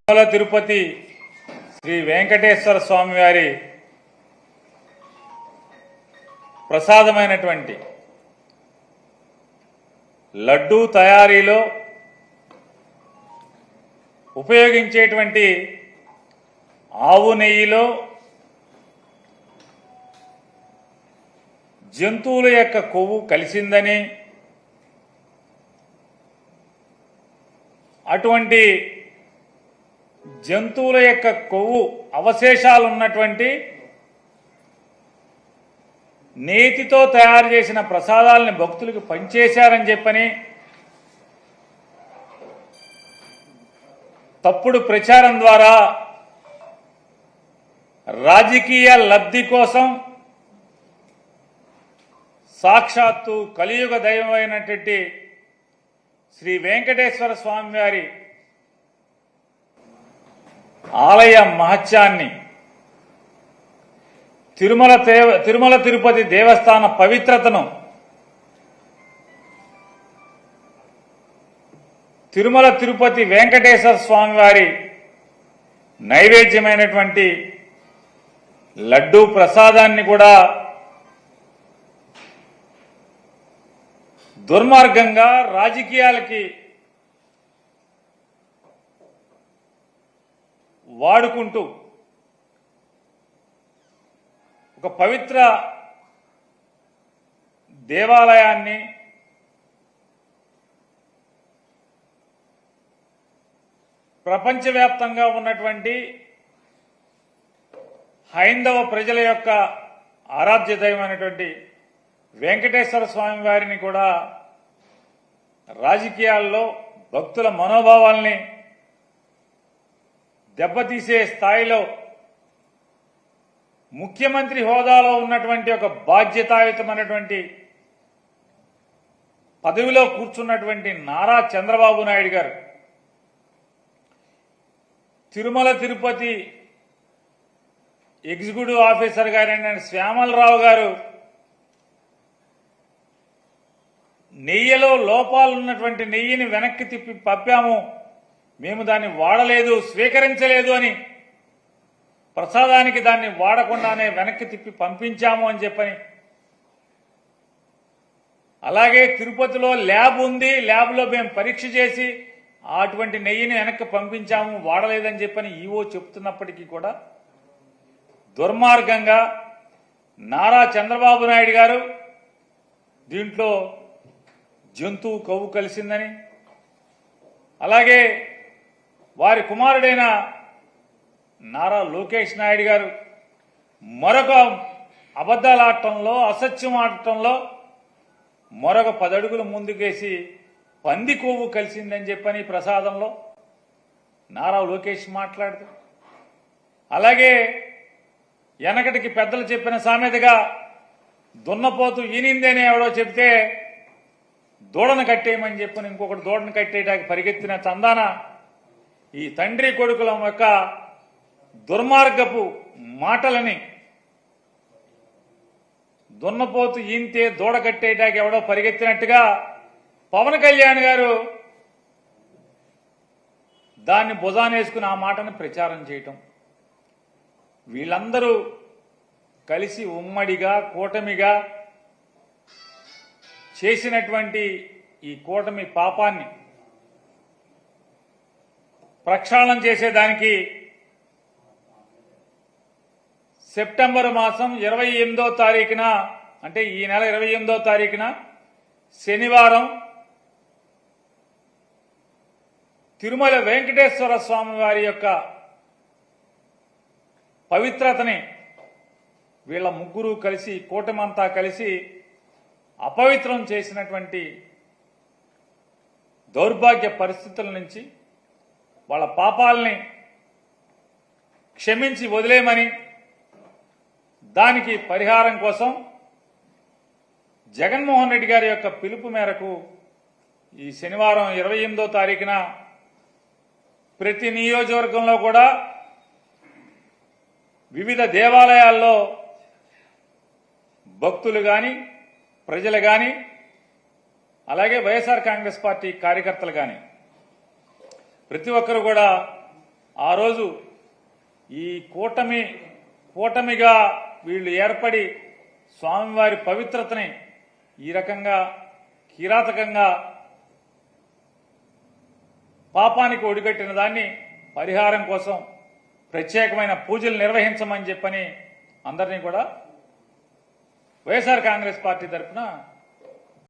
తిరుమల తిరుపతి శ్రీ వెంకటేశ్వర స్వామి వారి ప్రసాదమైనటువంటి లడ్డూ తయారీలో ఉపయోగించేటువంటి ఆవు నెయ్యిలో జంతువుల యొక్క కొవ్వు కలిసిందని, అటువంటి జంతువుల యొక్క కొవ్వు అవశేషాలు ఉన్నటువంటి నేతితో తయారు చేసిన ప్రసాదాలని భక్తులకు పంచేశారని చెప్పని తప్పుడు ప్రచారం ద్వారా రాజకీయ లబ్ధి కోసం సాక్షాత్తు కలియుగ దైవమైనటువంటి శ్రీ వెంకటేశ్వర స్వామి వారి ఆలయ మహత్యాన్ని, తిరుమల తిరుపతి దేవస్థాన పవిత్రతను, తిరుమల తిరుపతి వెంకటేశ్వర స్వామి వారి నైవేద్యమైనటువంటి లడ్డూ ప్రసాదాన్ని కూడా దుర్మార్గంగా రాజకీయాలకి వాడుకుంటూ ఒక పవిత్ర దేవాలయాన్ని ప్రపంచవ్యాప్తంగా ఉన్నటువంటి హైందవ ప్రజల యొక్క ఆరాధ్య దైవమైనటువంటి వెంకటేశ్వర స్వామి వారిని కూడా రాజకీయాల్లో భక్తుల మనోభావాల్ని దెబ్బతీసే స్థాయిలో ముఖ్యమంత్రి హోదాలో ఉన్నటువంటి ఒక బాధ్యతాయుతమైనటువంటి పదవిలో కూర్చున్నటువంటి నారా చంద్రబాబు నాయుడు గారు తిరుమల తిరుపతి ఎగ్జిక్యూటివ్ ఆఫీసర్ గారైన శ్యామలరావు గారు నెయ్యిలో లోపాలున్నటువంటి నెయ్యిని వెనక్కి తిప్పి పంపాము, మేము దాన్ని వాడలేదు, స్వీకరించలేదు అని, ప్రసాదానికి దాన్ని వాడకుండానే వెనక్కి తిప్పి పంపించాము అని చెప్పని, అలాగే తిరుపతిలో ల్యాబ్ ఉంది, ల్యాబ్లో మేము పరీక్ష చేసి అటువంటి నెయ్యిని వెనక్కి పంపించాము, వాడలేదని చెప్పని ఈవో చెప్తున్నప్పటికీ కూడా దుర్మార్గంగా నారా చంద్రబాబు నాయుడు గారు దీంట్లో జంతువు కొవ్వు కలిసిందని, అలాగే వారి కుమారుడైన నారా లోకేష్ నాయుడు గారు మరొక అబద్దాలాడటంలో, అసత్యం ఆడటంలో మరొక 10 అడుగులు ముందుకేసి పంది కొవ్వు కలిసిందని చెప్పని ప్రసాదంలో నారా లోకేష్ మాట్లాడుతూ, అలాగే వెనకటికి పెద్దలు చెప్పిన సామెతగా దున్నపోతు ఈనిందేనే ఎవడో చెప్తే దూడను కట్టేయమని చెప్పని ఇంకొకటి దూడను కట్టేయడానికి పరిగెత్తిన చందాన ఈ తండ్రి కొడుకుల యొక్క దుర్మార్గపు మాటలని, దున్నపోతు ఈంతే దూడ కట్టేయడానికి ఎవడో పరిగెత్తినట్టుగా పవన్ కళ్యాణ్ గారు దాన్ని భుజానేసుకుని ఆ మాటను ప్రచారం చేయటం, వీళ్ళందరూ కలిసి ఉమ్మడిగా కూటమిగా చేసినటువంటి ఈ కూటమి పాపాన్ని ప్రక్షాళన చేసేదానికి సెప్టెంబర్ మాసం 28వ తారీఖున, అంటే ఈ నెల 28వ తారీఖున శనివారం తిరుమల వెంకటేశ్వర స్వామి వారి యొక్క పవిత్రతని వీళ్ళ ముగ్గురు కలిసి, కూటమంతా కలిసి అపవిత్రం చేసినటువంటి దౌర్భాగ్య పరిస్థితుల నుంచి వాళ్ళ పాపాలని క్షమించి వదిలేయమని, దానికి పరిహారం కోసం జగన్మోహన్ రెడ్డి గారి యొక్క పిలుపు మేరకు ఈ శనివారం 28వ తారీఖున ప్రతి నియోజకవర్గంలో కూడా వివిధ దేవాలయాల్లో భక్తులు గాని, ప్రజలు గాని, అలాగే వైఎస్ఆర్ కాంగ్రెస్ పార్టీ కార్యకర్తలు గాని ప్రతి ఒక్కరు కూడా ఆ రోజు ఈ కూటమిగా వీళ్ళు ఏర్పడి స్వామివారి పవిత్రతని ఈ రకంగా కిరాతకంగా పాపానికి ఒడిగట్టిన దాన్ని పరిహారం కోసం ప్రత్యేకమైన పూజలు నిర్వహించమని చెప్పని అందరినీ కూడా వైఎస్ఆర్ కాంగ్రెస్ పార్టీ తరఫున